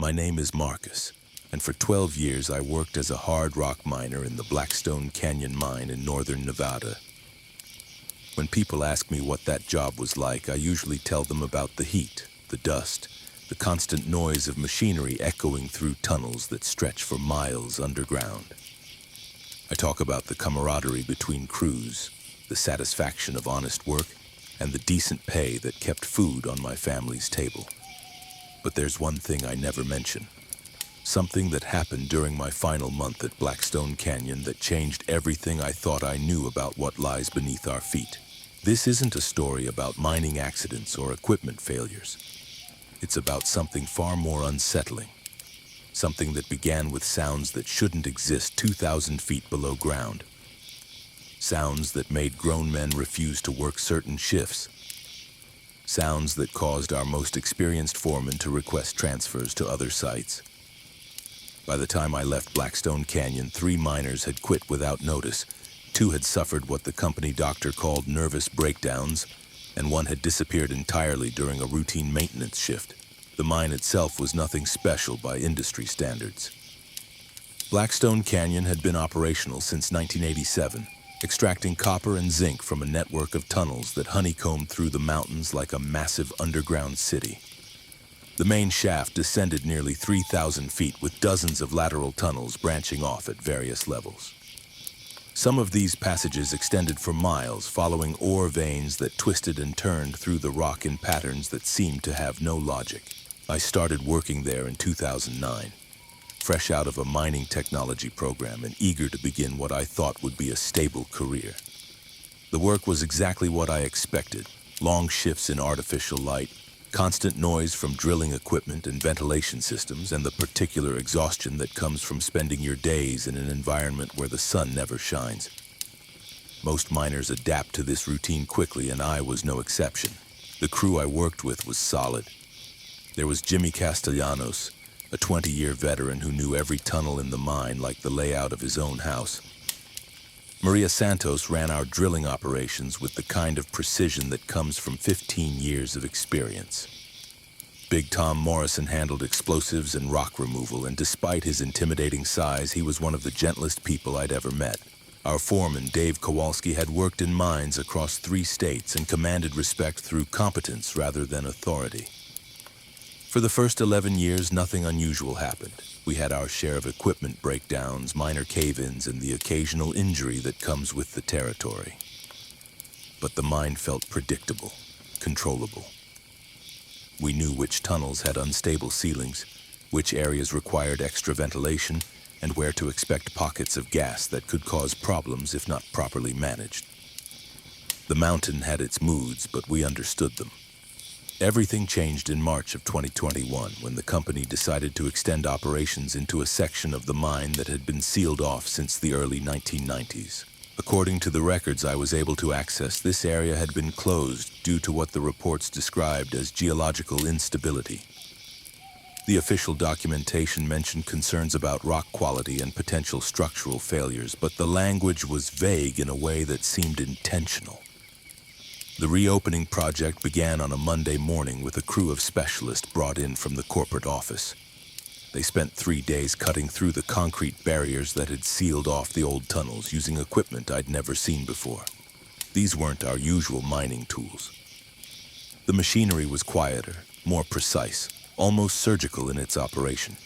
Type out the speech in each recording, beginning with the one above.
My name is Marcus, and for 12 years I worked as a hard rock miner in the Blackstone Canyon Mine in northern Nevada. When people ask me what that job was like, I usually tell them about the heat, the dust, the constant noise of machinery echoing through tunnels that stretch for miles underground. I talk about the camaraderie between crews, the satisfaction of honest work, and the decent pay that kept food on my family's table. But there's one thing I never mention. Something that happened during my final month at Blackstone Canyon that changed everything I thought I knew about what lies beneath our feet. This isn't a story about mining accidents or equipment failures. It's about something far more unsettling. Something that began with sounds that shouldn't exist 2,000 feet below ground. Sounds that made grown men refuse to work certain shifts. Sounds that caused our most experienced foremen to request transfers to other sites. By the time I left Blackstone Canyon, 3 miners had quit without notice, 2 had suffered what the company doctor called nervous breakdowns, and 1 had disappeared entirely during a routine maintenance shift. The mine itself was nothing special by industry standards. Blackstone Canyon had been operational since 1987, extracting copper and zinc from a network of tunnels that honeycombed through the mountains like a massive underground city. The main shaft descended nearly 3,000 feet with dozens of lateral tunnels branching off at various levels. Some of these passages extended for miles, following ore veins that twisted and turned through the rock in patterns that seemed to have no logic. I started working there in 2009. Fresh out of a mining technology program and eager to begin what I thought would be a stable career. The work was exactly what I expected: long shifts in artificial light, constant noise from drilling equipment and ventilation systems, and the particular exhaustion that comes from spending your days in an environment where the sun never shines. Most miners adapt to this routine quickly, and I was no exception. The crew I worked with was solid. There was Jimmy Castellanos, a 20-year veteran who knew every tunnel in the mine like the layout of his own house. Maria Santos ran our drilling operations with the kind of precision that comes from 15 years of experience. Big Tom Morrison handled explosives and rock removal, and despite his intimidating size, he was one of the gentlest people I'd ever met. Our foreman, Dave Kowalski, had worked in mines across 3 states and commanded respect through competence rather than authority. For the first 11 years, nothing unusual happened. We had our share of equipment breakdowns, minor cave-ins, and the occasional injury that comes with the territory. But the mine felt predictable, controllable. We knew which tunnels had unstable ceilings, which areas required extra ventilation, and where to expect pockets of gas that could cause problems if not properly managed. The mountain had its moods, but we understood them. Everything changed in March of 2021 when the company decided to extend operations into a section of the mine that had been sealed off since the early 1990s. According to the records I was able to access, this area had been closed due to what the reports described as geological instability. The official documentation mentioned concerns about rock quality and potential structural failures, but the language was vague in a way that seemed intentional. The reopening project began on a Monday morning with a crew of specialists brought in from the corporate office. They spent 3 days cutting through the concrete barriers that had sealed off the old tunnels using equipment I'd never seen before. These weren't our usual mining tools. The machinery was quieter, more precise, almost surgical in its operation.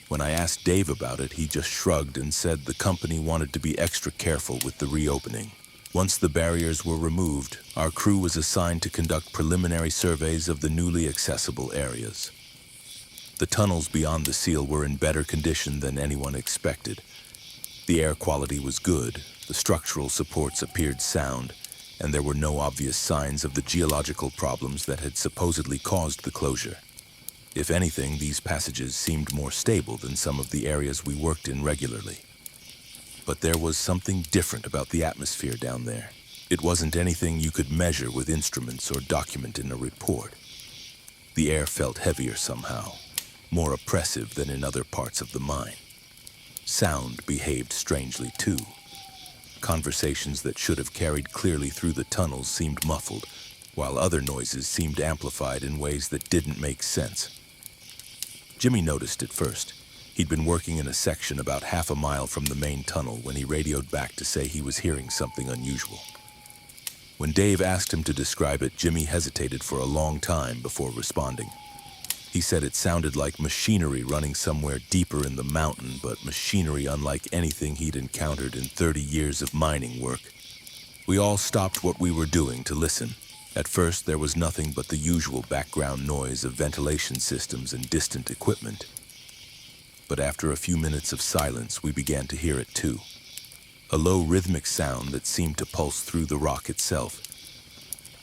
When I asked Dave about it, he just shrugged and said the company wanted to be extra careful with the reopening. Once the barriers were removed, our crew was assigned to conduct preliminary surveys of the newly accessible areas. The tunnels beyond the seal were in better condition than anyone expected. The air quality was good, the structural supports appeared sound, and there were no obvious signs of the geological problems that had supposedly caused the closure. If anything, these passages seemed more stable than some of the areas we worked in regularly. But there was something different about the atmosphere down there. It wasn't anything you could measure with instruments or document in a report. The air felt heavier somehow, more oppressive than in other parts of the mine. Sound behaved strangely too. Conversations that should have carried clearly through the tunnels seemed muffled, while other noises seemed amplified in ways that didn't make sense. Jimmy noticed it first. He'd been working in a section about half a mile from the main tunnel when he radioed back to say he was hearing something unusual. When Dave asked him to describe it, Jimmy hesitated for a long time before responding. He said it sounded like machinery running somewhere deeper in the mountain, but machinery unlike anything he'd encountered in 30 years of mining work. We all stopped what we were doing to listen. At first, there was nothing but the usual background noise of ventilation systems and distant equipment. But after a few minutes of silence, we began to hear it too. A low rhythmic sound that seemed to pulse through the rock itself.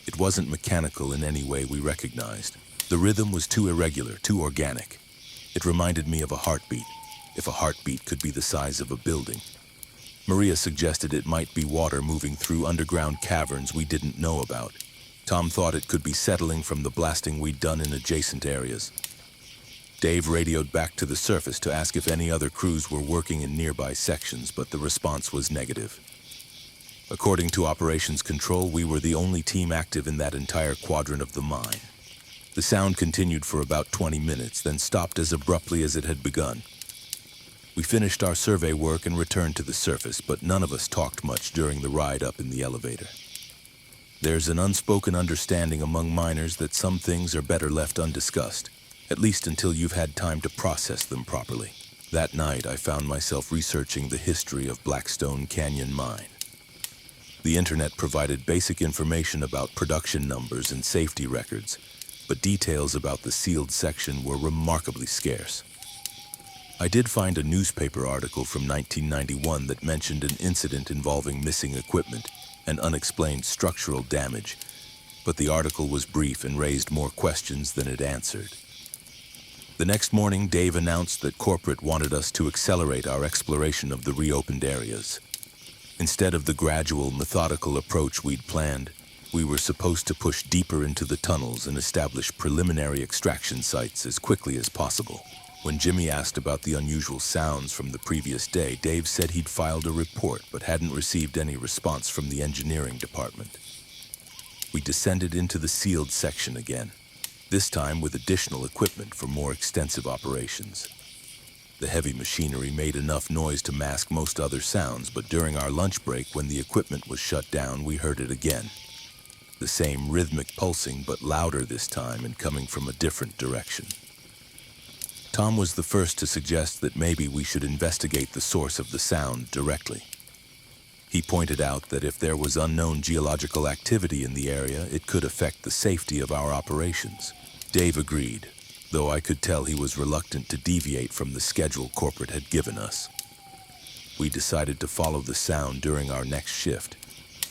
It wasn't mechanical in any way we recognized. The rhythm was too irregular, too organic. It reminded me of a heartbeat, if a heartbeat could be the size of a building. Maria suggested it might be water moving through underground caverns we didn't know about. Tom thought it could be settling from the blasting we'd done in adjacent areas. Dave radioed back to the surface to ask if any other crews were working in nearby sections, but the response was negative. According to Operations Control, we were the only team active in that entire quadrant of the mine. The sound continued for about 20 minutes, then stopped as abruptly as it had begun. We finished our survey work and returned to the surface, but none of us talked much during the ride up in the elevator. There's an unspoken understanding among miners that some things are better left undiscussed, at least until you've had time to process them properly. That night, I found myself researching the history of Blackstone Canyon Mine. The internet provided basic information about production numbers and safety records, but details about the sealed section were remarkably scarce. I did find a newspaper article from 1991 that mentioned an incident involving missing equipment and unexplained structural damage, but the article was brief and raised more questions than it answered. The next morning, Dave announced that corporate wanted us to accelerate our exploration of the reopened areas. Instead of the gradual, methodical approach we'd planned, we were supposed to push deeper into the tunnels and establish preliminary extraction sites as quickly as possible. When Jimmy asked about the unusual sounds from the previous day, Dave said he'd filed a report but hadn't received any response from the engineering department. We descended into the sealed section again, this time with additional equipment for more extensive operations. The heavy machinery made enough noise to mask most other sounds, but during our lunch break, when the equipment was shut down, we heard it again. The same rhythmic pulsing, but louder this time and coming from a different direction. Tom was the first to suggest that maybe we should investigate the source of the sound directly. He pointed out that if there was unknown geological activity in the area, it could affect the safety of our operations. Dave agreed, though I could tell he was reluctant to deviate from the schedule corporate had given us. We decided to follow the sound during our next shift,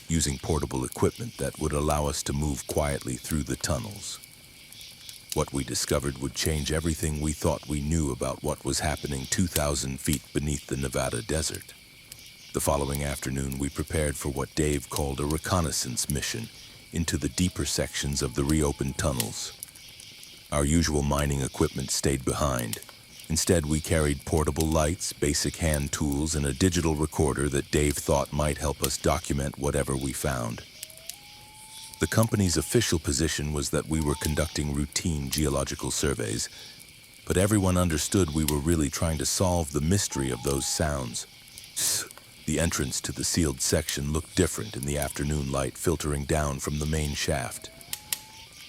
using portable equipment that would allow us to move quietly through the tunnels. What we discovered would change everything we thought we knew about what was happening 2,000 feet beneath the Nevada desert. The following afternoon, we prepared for what Dave called a reconnaissance mission into the deeper sections of the reopened tunnels. Our usual mining equipment stayed behind. Instead, we carried portable lights, basic hand tools, and a digital recorder that Dave thought might help us document whatever we found. The company's official position was that we were conducting routine geological surveys, but everyone understood we were really trying to solve the mystery of those sounds. The entrance to the sealed section looked different in the afternoon light filtering down from the main shaft.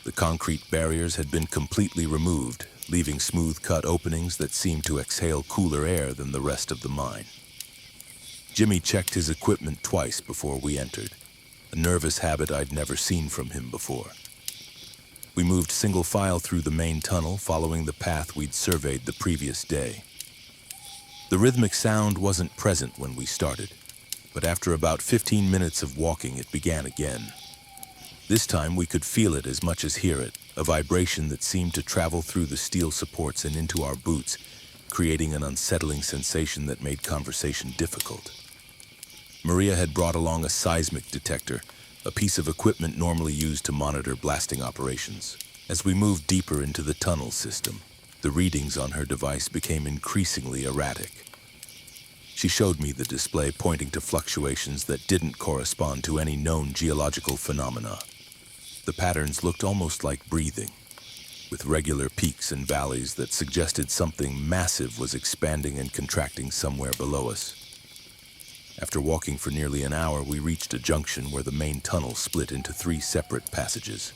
The concrete barriers had been completely removed, leaving smooth-cut openings that seemed to exhale cooler air than the rest of the mine. Jimmy checked his equipment twice before we entered, a nervous habit I'd never seen from him before. We moved single file through the main tunnel, following the path we'd surveyed the previous day. The rhythmic sound wasn't present when we started, but after about 15 minutes of walking, it began again. This time we could feel it as much as hear it, a vibration that seemed to travel through the steel supports and into our boots, creating an unsettling sensation that made conversation difficult. Maria had brought along a seismic detector, a piece of equipment normally used to monitor blasting operations. As we moved deeper into the tunnel system, the readings on her device became increasingly erratic. She showed me the display, pointing to fluctuations that didn't correspond to any known geological phenomena. The patterns looked almost like breathing. with regular peaks and valleys that suggested something massive was expanding and contracting somewhere below us. After walking for nearly an hour, we reached a junction where the main tunnel split into 3 separate passages.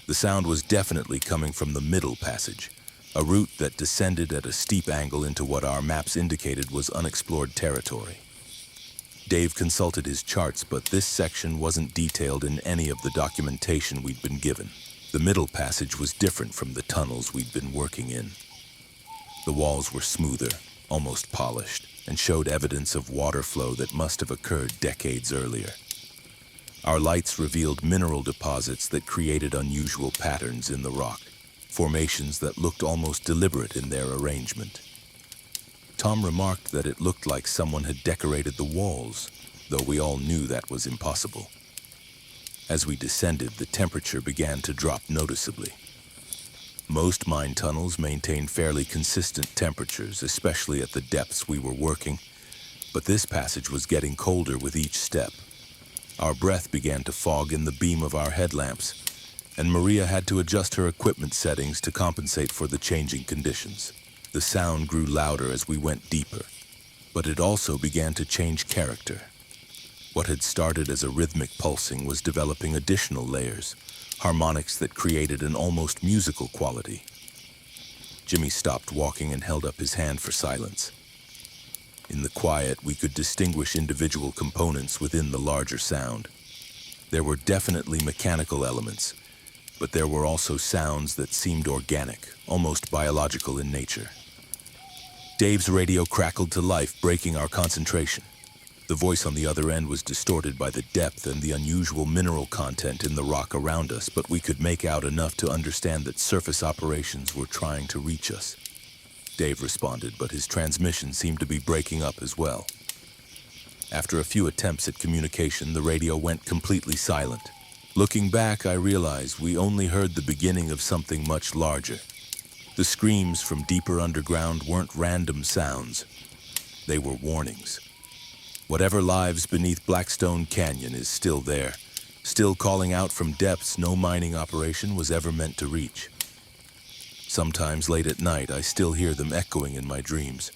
The sound was definitely coming from the middle passage, a route that descended at a steep angle into what our maps indicated was unexplored territory. Dave consulted his charts, but this section wasn't detailed in any of the documentation we'd been given. The middle passage was different from the tunnels we'd been working in. The walls were smoother, almost polished, and showed evidence of water flow that must have occurred decades earlier. Our lights revealed mineral deposits that created unusual patterns in the rock, formations that looked almost deliberate in their arrangement. Tom remarked that it looked like someone had decorated the walls, though we all knew that was impossible. As we descended, the temperature began to drop noticeably. Most mine tunnels maintain fairly consistent temperatures, especially at the depths we were working, but this passage was getting colder with each step. Our breath began to fog in the beam of our headlamps, and Maria had to adjust her equipment settings to compensate for the changing conditions. The sound grew louder as we went deeper, but it also began to change character. What had started as a rhythmic pulsing was developing additional layers, harmonics that created an almost musical quality. Jimmy stopped walking and held up his hand for silence. In the quiet, we could distinguish individual components within the larger sound. There were definitely mechanical elements, but there were also sounds that seemed organic, almost biological in nature. Dave's radio crackled to life, breaking our concentration. The voice on the other end was distorted by the depth and the unusual mineral content in the rock around us, but we could make out enough to understand that surface operations were trying to reach us. Dave responded, but his transmission seemed to be breaking up as well. After a few attempts at communication, the radio went completely silent. Looking back, I realized we only heard the beginning of something much larger. The screams from deeper underground weren't random sounds. They were warnings. Whatever lives beneath Blackstone Canyon is still there, still calling out from depths no mining operation was ever meant to reach. Sometimes late at night, I still hear them echoing in my dreams,